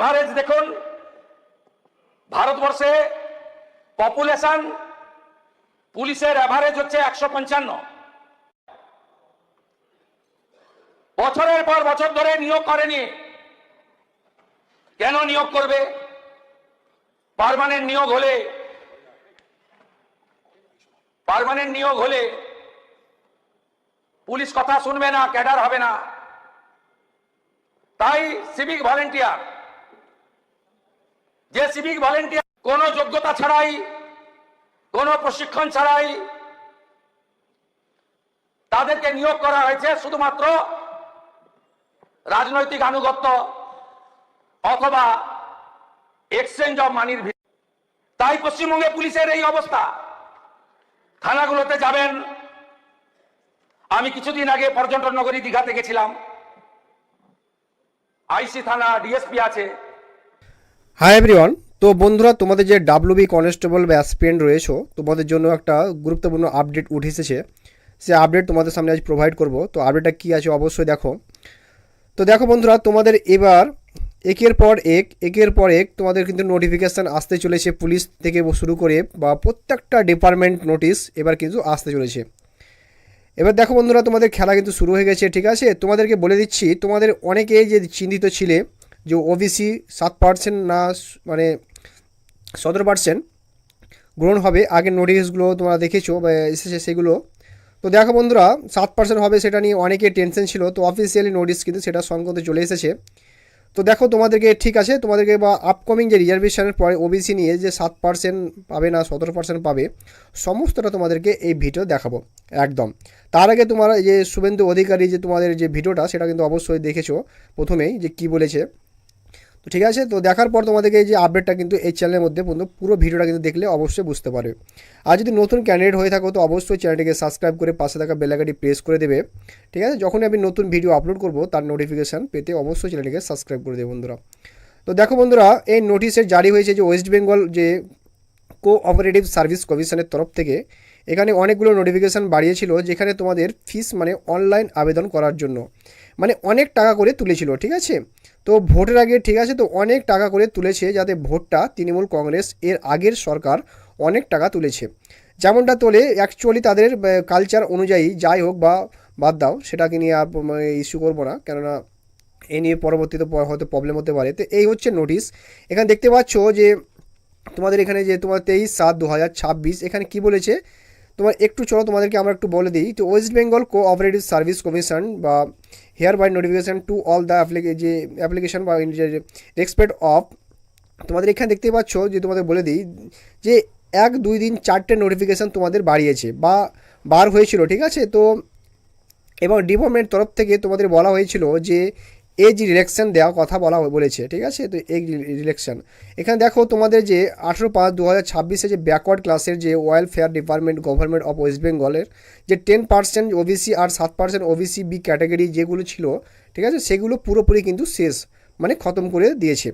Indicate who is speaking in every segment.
Speaker 1: Average দেখুন, ভারতবর্ষে population পুলিশের এভারেজ হচ্ছে 155। বছরের পর বছর ধরে নিয়োগ করেনি। কেন নিয়োগ করবে? পার্মানেন্ট নিয়োগ হলে পুলিশ কথা শুনবে না, ক্যাডার হবে না। তাই সিভিক ভলেন্টিয়ার, কোনো যোগ্যতা ছাড়াই, কোনো প্রশিক্ষণ ছাড়াই তাদেরকে নিয়োগ করা হয়েছে শুধুমাত্র রাজনৈতিক আনুগত্য অথবা এক্সচেঞ্জ অফ মানির ভিত্তিতে। তাই পশ্চিমবঙ্গে পুলিশের এই অবস্থা। থানাগুলোতে যাবেন, আমি কিছুদিন আগে পর্যটন নগরী দীঘাতে গেছিলাম, আইসি থানা, ডিএসপি আছে।
Speaker 2: হাই এভরিওয়ান, তো বন্ধুরা, তোমাদের যে ডাব্লিউবি কনস্টেবল বা অ্যাসপিরেন্ট রয়েছে, তোমাদের জন্য একটা গুরুত্বপূর্ণ আপডেট উঠে এসেছে। সে আপডেট তোমাদের সামনে আজ প্রোভাইড করব। তো আপডেটটা কী আছে অবশ্যই দেখো। তো দেখো বন্ধুরা, তোমাদের এবার একের পর এক তোমাদের কিন্তু নোটিফিকেশান আসতে চলেছে, পুলিশ থেকে শুরু করে বা প্রত্যেকটা ডিপার্টমেন্ট নোটিশ এবার কিন্তু আসতে চলেছে। এবার দেখো বন্ধুরা, তোমাদের খেলা কিন্তু শুরু হয়ে গেছে, ঠিক আছে। তোমাদেরকে বলে দিচ্ছি, তোমাদের অনেকেই যে চিন্তিত ছিলে যে ওবিসি 7% না মানে 17% গ্রহণ হবে, আগের নোটিশগুলো তোমরা দেখেছো বা এসেছে সেগুলো। তো দেখো বন্ধুরা, 7% হবে সেটা নিয়ে অনেকে টেনশন ছিল। তো অফিসিয়ালি নোটিশ কিন্তু সেটা সংক্রান্ত চলে এসেছে। তো দেখো তোমাদেরকে ঠিক আছে, তোমাদেরকে বা আপকামিং যে রিজার্ভেশনের পরে ওবিসি নিয়ে যে 7% পাবে না 17% পাবে, সমস্তটা তোমাদেরকে এই ভিডিও দেখাবো একদম। তার আগে তোমার যে শুভেন্দু অধিকারী যে তোমাদের যে ভিডিওটা সেটা কিন্তু অবশ্যই দেখেছো প্রথমেই যে কি বলেছে। তো ঠিক আছে, তো দেখার পর তোমাদেরকে এই যে আপডেটটা কিন্তু এই চ্যানেলের মধ্যে পুরো ভিডিওটা কিন্তু দেখলে অবশ্যই বুঝতে পারবে। আর যদি নতুন ক্যান্ডিডেট হয়ে থাকো তো অবশ্যই চ্যানেলটিকে সাবস্ক্রাইব করে পাশে থাকা বেল আইকনটি প্রেস করে দেবে, ঠিক আছে। যখনই আমি নতুন ভিডিও আপলোড করব তার নোটিফিকেশান পেতে অবশ্যই চ্যানেলটিকে সাবস্ক্রাইব করে দেবে বন্ধুরা। তো দেখো বন্ধুরা, এই নোটিশের জারি হয়েছে যে ওয়েস্ট বেঙ্গল যে কোঅপারেটিভ সার্ভিস কমিশনের তরফ থেকে। এখানে অনেকগুলো নোটিফিকেশান বাড়িয়েছিল, যেখানে তোমাদের ফিস মানে অনলাইন আবেদন করার জন্য মানে অনেক টাকা করে তুলেছিল, ঠিক আছে। তো ভোটের আগে, ঠিক আছে, তো অনেক টাকা করে তুলেছে, যাতে ভোটটা তৃণমূল কংগ্রেস এর আগের সরকার অনেক টাকা তুলেছে, যেমনটা তোলে অ্যাকচুয়ালি তাদের কালচার অনুযায়ী। যাই হোক বা বাদ দাও, সেটাকে নিয়ে আর ইস্যু করবো না, কেননা এ নিয়ে পরবর্তীতে হয়তো প্রবলেম হতে পারে। তো এই হচ্ছে নোটিশ। এখানে দেখতে পাচ্ছ যে তোমাদের এখানে যে তোমার 23/7/2026 এখানে কি বলেছে তোমার, একটু চলো তোমাদেরকে আমরা একটু বলে দিই। তো West Bengal cooperative service commission বা hereby notification to all the যে অ্যাপ্লিকেশন বা রেসপেক্ট অফ, তোমাদের এখানে দেখতে পাচ্ছ যে তোমাদের বলে দিই যে 1-2 দিন 4টে নোটিফিকেশান তোমাদের বাড়িয়েছে বা বার হয়েছিল, ঠিক আছে। তো এবং ডিপার্টমেন্ট তরফ থেকে তোমাদের বলা হয়েছিল যে এজ রিলেকশন দেওয়ার কথা বলেছে, ঠিক আছে। তো এজ রিলেকশন এখানে দেখো তোমাদের যে 18/5/2026 যে ব্যাকওয়ার্ড ক্লাসের যে welfare department government of West বেঙ্গলের যে 10% ওবিসি আর 7% ওবিসি বি ক্যাটাগরি যেগুলো ছিল, ঠিক আছে, সেগুলো পুরোপুরি কিন্তু শেষ মানে খতম করে দিয়েছে।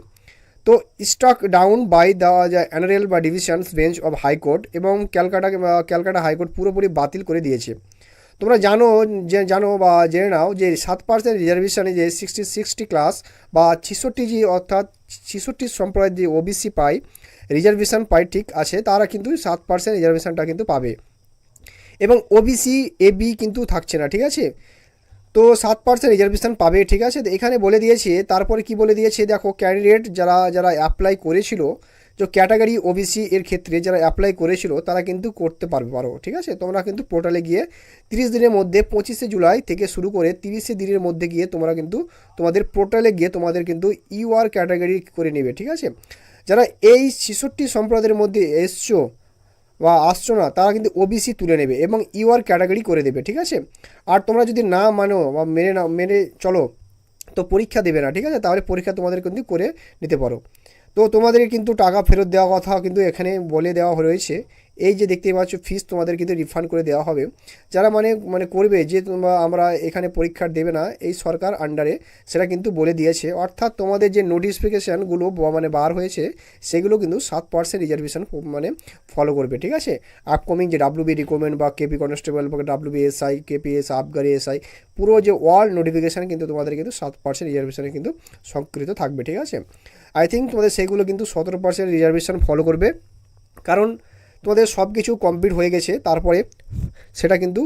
Speaker 2: তো স্টক ডাউন বাই দ্য অ্যানারেল বা ডিভিশনস বেঞ্চ অফ হাইকোর্ট এবং ক্যালকাটা হাইকোর্ট পুরোপুরি বাতিল করে দিয়েছে। তোমরা জানো বা জেনে নাও যে 7% রিজার্ভেশনে যে 60 ক্লাস বা 66 অর্থাৎ 66 সম্প্রদায়ের যে ওবিসি পায়, রিজার্ভেশন পায়, ঠিক আছে, তারা কিন্তু 7% রিজার্ভেশনটা কিন্তু পাবে এবং ওবিসি এবি কিন্তু থাকছে না, ঠিক আছে। তো 7% রিজার্ভেশন পাবে, ঠিক আছে। তো এখানে বলে দিয়েছে, তারপরে কি বলে দিয়েছে দেখো, ক্যান্ডিডেট যারা অ্যাপ্লাই করেছিল যে ক্যাটাগরি ওবিসি এর ক্ষেত্রে যারা অ্যাপ্লাই করেছিল তারা কিন্তু করতে পারো, ঠিক আছে। তোমরা কিন্তু পোর্টালে গিয়ে 30 দিনের মধ্যে 25শে জুলাই থেকে শুরু করে 30শে দিনের মধ্যে গিয়ে তোমরা কিন্তু তোমাদের পোর্টালে গিয়ে তোমাদের কিন্তু ইউআর ক্যাটাগরি করে নেবে, ঠিক আছে। যারা এই 66 সম্প্রদায়ের মধ্যে এসছো বা আসছো না, তারা কিন্তু ওবিসি তুলে নেবে এবং ইউআর ক্যাটাগরি করে দেবে, ঠিক আছে। আর তোমরা যদি না মানো বা মেনে চলো তো পরীক্ষা দেবে না, ঠিক আছে। তাহলে পরীক্ষা তোমাদের কিন্তু করে নিতে পারো। তো তোমাদের কিন্তু টাকা ফেরত দেওয়ার কথা কিন্তু এখানে বলে দেওয়া রয়েছে। এই যে দেখতেই পাচ্ছ ফিস তোমাদের কিন্তু রিফান্ড করে দেওয়া হবে। যারা মানে করবে যে আমরা এখানে পরীক্ষা দেবে না এই সরকার আন্ডারে, সেটা কিন্তু বলে দিয়েছে। অর্থাৎ তোমাদের যে নোটিফিকেশানগুলো মানে বার হয়েছে সেগুলো কিন্তু 7% রিজার্ভেশন মানে ফলো করবে, ঠিক আছে। আপকামিং যে ডাব্লিউবি রিক্রুটমেন্ট বা কেপি কনস্টেবল বা ডাব্লিউবি এসআই, কেপিএস, আবগারি এসআই, পুরো যে ওয়ার্ল্ড নোটিফিকেশান কিন্তু তোমাদের কিন্তু 7% রিজার্ভেশনে কিন্তু সংকৃত থাকবে, ঠিক আছে। আই থিঙ্ক তোমাদের সেইগুলো কিন্তু 17% রিজার্ভেশন ফলো করবে, কারণ তোমাদের সব কিছু কমপ্লিট হয়ে গেছে, তারপরে সেটা কিন্তু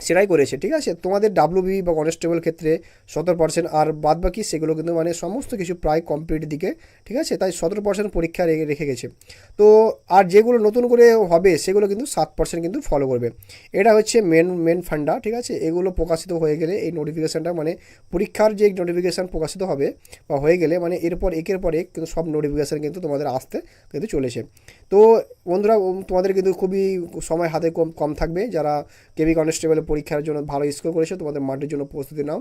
Speaker 2: সেটাই করেছে। ঠিক আছে, তোমাদের ডাব্লিউবি বা কনস্টেবল ক্ষেত্রে 17%, আর বাদ বাকি সেগুলো কিন্তু মানে সমস্ত কিছু প্রায় কমপ্লিট দিকে। ঠিক আছে, তাই 17% পরীক্ষা রেখে গেছে। তো আর যেগুলো নতুন করে হবে সেগুলো কিন্তু 7% কিন্তু ফলো করবে। এটা হচ্ছে মেন ফান্ডা। ঠিক আছে, এগুলো প্রকাশিত হয়ে গেলে এই নোটিফিকেশানটা মানে পরীক্ষার যে নোটিফিকেশান প্রকাশিত হবে বা হয়ে গেলে মানে এরপর একের পর এক কিন্তু সব নোটিফিকেশান কিন্তু তোমাদের আসতে কিন্তু চলেছে। তো বন্ধুরা, তোমাদের কিন্তু খুবই সময় হাতে কম থাকবে। যারা কেবি কনস্টেবলের পরীক্ষার জন্য ভালো স্কোর করেছে, তোমাদের মাঠের জন্য প্রস্তুতি নাও।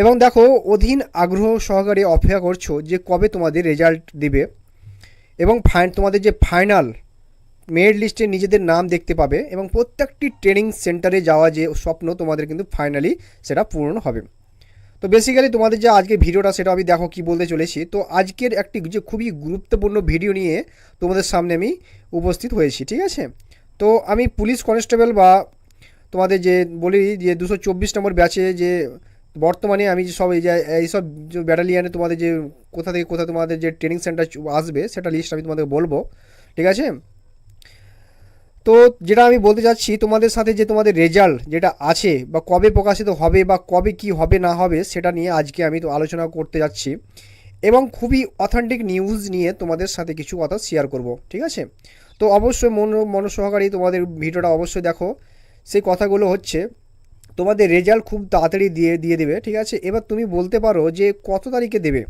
Speaker 2: এবং দেখো, অধীন আগ্রহ সহকারে অপেক্ষা করছো যে কবে তোমাদের রেজাল্ট দিবে এবং তোমাদের যে ফাইনাল মেরিট লিস্টে নিজেদের নাম দেখতে পাবে এবং প্রত্যেকটি ট্রেনিং সেন্টারে যাওয়া যে স্বপ্ন তোমাদের কিন্তু ফাইনালি সেটা পূরণ হবে। তো বেসিক্যালি তোমাদের যে আজকে ভিডিওটা সেটা আমি দেখো কি বলতে চলেছি। তো আজকের একটি যে খুবই গুরুত্বপূর্ণ ভিডিও নিয়ে তোমাদের সামনে আমি উপস্থিত হয়েছি। ঠিক আছে, তো আমি পুলিশ কনস্টেবল বা তোমাদের যে বলি যে 224 নম্বর ব্যাচে যে বর্তমানে আমি যে সব এইসব যে ব্যাটালিয়ানে তোমাদের যে কোথা থেকে কোথা তোমাদের যে ট্রেনিং সেন্টার আসবে সেটা লিস্ট আমি তোমাদের বলবো। ঠিক আছে, তো যেটা আমি বলতে চাচ্ছি, তোমাদের সাথে যে তোমাদের রেজাল্ট যেটা আছে বা কবে প্রকাশিত হবে বা কবে কি হবে না হবে সেটা নিয়ে আজকে আমি তো আলোচনা করতে যাচ্ছি এবং খুবই অথেন্টিক নিউজ নিয়ে তোমাদের সাথে কিছু কথা শেয়ার করব। ঠিক আছে, তো অবশ্যই মন সহকারে তোমাদের ভিডিওটা অবশ্যই দেখো। সেই কথাগুলো হচ্ছে, তোমাদের রেজাল্ট খুব তাড়াতাড়ি দিয়ে দেবে। ঠিক আছে, এবার তুমি বলতে পারো যে কত তারিখে দেবে।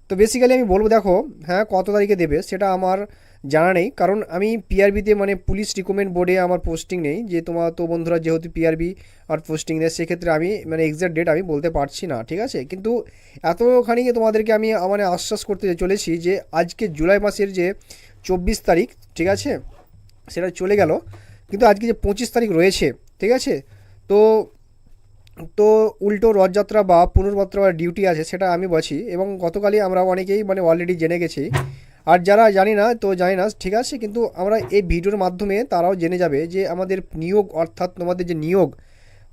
Speaker 2: তো বেসিক্যালি আমি বলবো, দেখো হ্যাঁ কত তারিখে দেবে সেটা আমার জানা নেই, কারণ আমি পিআরবিতে মানে পুলিশ রিক্রুটমেন্ট বোর্ডে আমার পোস্টিং নেই। যে তোমার তো বন্ধুরা যেহেতু পিআরবি আর পোস্টিং নেই, সেক্ষেত্রে আমি মানে এক্সাক্ট ডেট আমি বলতে পারছি না। ঠিক আছে, কিন্তু এতখানি তোমাদেরকে আমি মানে আশ্বাস করতে চলেছি যে আজকে জুলাই মাসের যে 24 তারিখ, ঠিক আছে, সেটা চলে গেল, কিন্তু আজকে যে 25 তারিখ রয়েছে। ঠিক আছে, তো তো উল্টো রথযাত্রা বা পুনর্যাত্রা বা ডিউটি আছে সেটা আমি বলছি, এবং গতকালই আমরা অনেকেই মানে অলরেডি জেনে গেছি। আর যারা জানি না তো জানি না, ঠিক আছে, কিন্তু আমরা এই ভিডিওর মাধ্যমে তারাও জেনে যাবে যে আমাদের নিয়োগ, অর্থাৎ তোমাদের যে নিয়োগ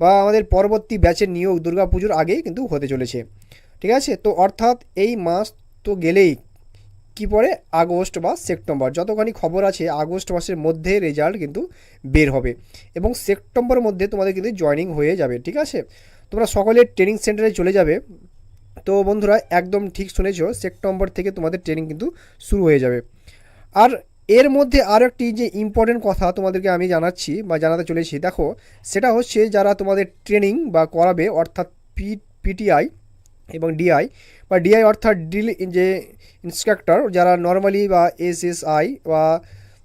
Speaker 2: বা আমাদের পরবর্তী ব্যাচের নিয়োগ দুর্গাপুজোর আগেই কিন্তু হতে চলেছে। ঠিক আছে, তো অর্থাৎ এই মাস তো গেলেই কি পরে আগস্ট বা সেপ্টেম্বর, যতখানি খবর আছে আগস্ট মাসের মধ্যে রেজাল্ট কিন্তু বের হবে এবং সেপ্টেম্বরের মধ্যে তোমাদের কিন্তু জয়েনিং হয়ে যাবে। ঠিক আছে, তোমরা সকলে ট্রেনিং সেন্টারে চলে যাবে। তো বন্ধুরা, একদম ঠিক শুনেছো, সেপ্টেম্বর থেকে তোমাদের ট্রেনিং কিন্তু শুরু হয়ে যাবে। আর এর মধ্যে আরও একটি যে ইম্পর্টেন্ট কথা তোমাদেরকে আমি জানাচ্ছি বা জানাতে চলেছি, দেখো সেটা হচ্ছে যারা তোমাদের ট্রেনিং বা করাবে, অর্থাৎ পিটিআই এবং ডিআই বা ডিআই অর্থাৎ ড্রিল যে ইন্সট্রাক্টর, যারা নর্মালি বা এসএসআই বা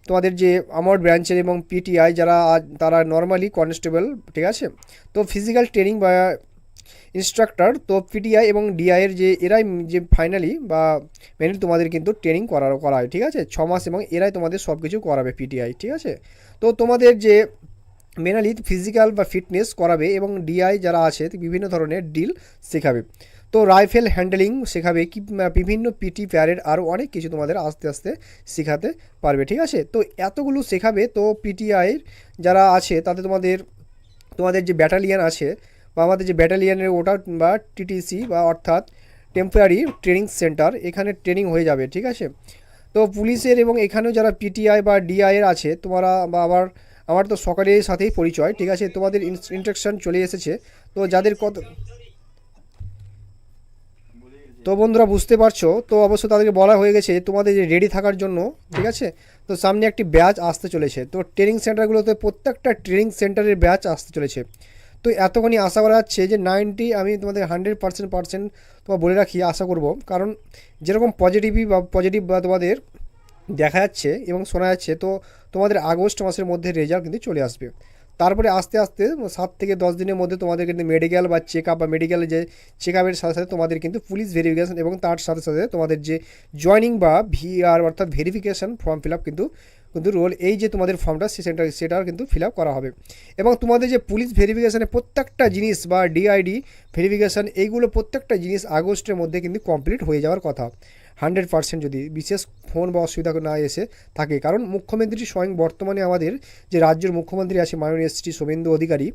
Speaker 2: তোমাদের যে আমার ব্রাঞ্চের এবং পিটিআই যারা তারা নর্মালি কনস্টেবল। ঠিক আছে, তো ফিজিক্যাল ট্রেনিং বা ইনস্ট্রাক্টর, তো পিটিআই এবং ডিআইয়ের যে এরাই যে ফাইনালি বা মেনলি তোমাদের কিন্তু ট্রেনিং করায়। ঠিক আছে, 6 মাস, এবং এরাই তোমাদের সব কিছু করাবে পিটিআই। ঠিক আছে, তো তোমাদের যে মেনালি ফিজিক্যাল বা ফিটনেস করাবে এবং ডিআই যারা আছে বিভিন্ন ধরনের ড্রিল শেখাবে। তো রাইফেল হ্যান্ডেলিং শেখাবে, কি বিভিন্ন পিটি প্যারেড আরও অনেক কিছু তোমাদের আস্তে আস্তে শেখাতে পারবে। ঠিক আছে, তো এতগুলো শেখাবে। তো পিটিআইয়ের যারা আছে তাতে তোমাদের যে ব্যাটালিয়ান আছে বা আমাদের যে ব্যাটালিয়ানের ওটা বা টিটিসি বা অর্থাৎ টেম্পোরারি ট্রেনিং সেন্টার, এখানে ট্রেনিং হয়ে যাবে। ঠিক আছে, তো পুলিশের এবং এখানেও যারা পিটিআই বা ডিআইয়ের আছে তোমরা বা আমার তো সকালের সাথেই পরিচয়। ঠিক আছে, তোমাদের ইন্ট্রাকশন চলে এসেছে। তো যাদের তো বন্ধুরা বুঝতে পারছো, তো অবশ্য তাদেরকে বলা হয়ে গেছে তোমাদের যে রেডি থাকার জন্য। ঠিক আছে, তো সামনে একটি ব্যাচ আসতে চলেছে। তো ট্রেনিং সেন্টারগুলোতে প্রত্যেকটা ট্রেনিং সেন্টারের ব্যাচ আসতে চলেছে। তো এতখানি আশা করা যাচ্ছে যে 90, আমি তোমাদের 100% তোমার বলে রাখি, আশা করব, কারণ যেরকম পজিটিভ বা তোমাদের দেখা যাচ্ছে এবং শোনা যাচ্ছে, তো তোমাদের আগস্ট মাসের মধ্যে রেজাল্ট কিন্তু চলে আসবে। তারপরে আস্তে আস্তে 7 থেকে 10 দিনের মধ্যে তোমাদের কিন্তু মেডিকেল বা চেক আপ বা মেডিকেল যে চেক আপের সাথে সাথে তোমাদের কিন্তু পুলিশ ভেরিফিকেশান এবং তার সাথে সাথে তোমাদের যে জয়নিং বা ভিআর অর্থাৎ ভেরিফিকেশান ফর্ম ফিল আপ কিন্তু রোল, এই যে তোমাদের ফর্মটা সেটার কিন্তু ফিল আপ করা হবে। এবং তোমাদের যে পুলিশ ভেরিফিকেশানের প্রত্যেকটা জিনিস বা ডিআইডি ভেরিফিকেশান, এইগুলো প্রত্যেকটা জিনিস আগস্টের মধ্যে কিন্তু কমপ্লিট হয়ে যাওয়ার কথা। 100% যদি বিশেষ ফোন বা অসুবিধা না এসে থাকে। কারণ মুখ্যমন্ত্রী স্বয়ং বর্তমানে আমাদের যে রাজ্যের মুখ্যমন্ত্রী আছে মাননীয় শ্রী শুভেন্দু অধিকারী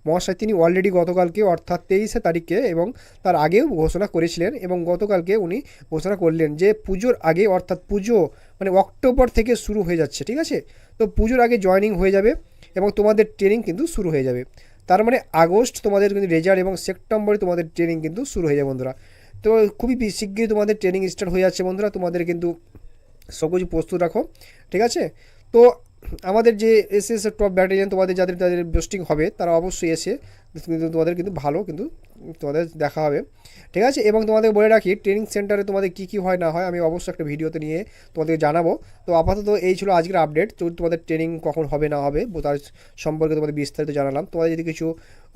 Speaker 2: মহাশয়, তিনি অলরেডি গতকালকে অর্থাৎ 23শে তারিখে এবং তার আগেও ঘোষণা করেছিলেন এবং গতকালকে উনি ঘোষণা করলেন যে পুজোর আগে অর্থাৎ পুজো মানে অক্টোবর থেকে শুরু হয়ে যাচ্ছে, ঠিক আছে। তো পুজোর আগে জয়েনিং হয়ে যাবে এবং তোমাদের ট্রেনিং কিন্তু শুরু হয়ে যাবে। তার মানে আগস্ট তোমাদের কিন্তু রেজাল্ট এবং সেপ্টেম্বরে তোমাদের ট্রেনিং কিন্তু শুরু হয়ে যাবে বন্ধুরা। তো খুবই শীঘ্রই তোমাদের ট্রেনিং স্টার্ট হয়ে যাচ্ছে বন্ধুরা। তোমাদের কিন্তু সব কিছু প্রস্তুত রাখো, ঠিক আছে। তো আমাদের যে এসএস টপ ব্যাটালিয়ন তোমাদের যাদের পোস্টিং হবে তারা অবশ্যই এসে কিন্তু তোমাদের কিন্তু ভালো কিন্তু তোমাদের দেখা হবে, ঠিক আছে। এবং তোমাদের বলে রাখি ট্রেনিং সেন্টারে তোমাদের কী কী হয় না হয় আমি অবশ্যই একটা ভিডিওতে নিয়ে তোমাদের জানাবো। তো আপাতত এই ছিল আজকের আপডেট। তো তোমাদের ট্রেনিং কখন হবে না হবে তার সম্পর্কে তোমাদের বিস্তারিত জানালাম। তোমাদের যদি কিছু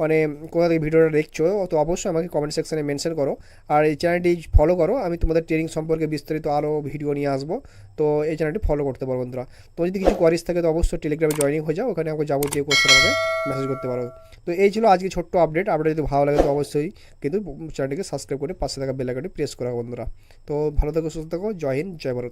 Speaker 2: মানে কোথা থেকে ভিডিওটা দেখছো তো অবশ্যই আমাকে কমেন্ট সেকশানে মেনশন করো আর এই চ্যানেলটি ফলো করো। আমি তোমাদের ট্রেনিং সম্পর্কে বিস্তারিত আরও ভিডিও নিয়ে আসবো। তো এই চ্যানেলটি ফলো করতে পারো বন্ধুরা। তো যদি কিছু কোয়ারিজ থাকে তো অবশ্যই টেলিগ্রামে জয়েনিং হয়ে যাও, ওখানে আমাকে যাবতীয় কোশ্চেন আমাকে মেসেজ করতে পারো। তো এই ছিল আজকে ছোট্ট আপডেট। যদি ভালো লাগে তো অবশ্যই কিন্তু চ্যানেলটিকে সাবস্ক্রাইব করে পাশে থাকা বেল আইকনটি প্রেস করা বন্ধুরা। তো ভালো থাকো, সুস্থ থাকো, জয় হিন্দ, জয় ভারত।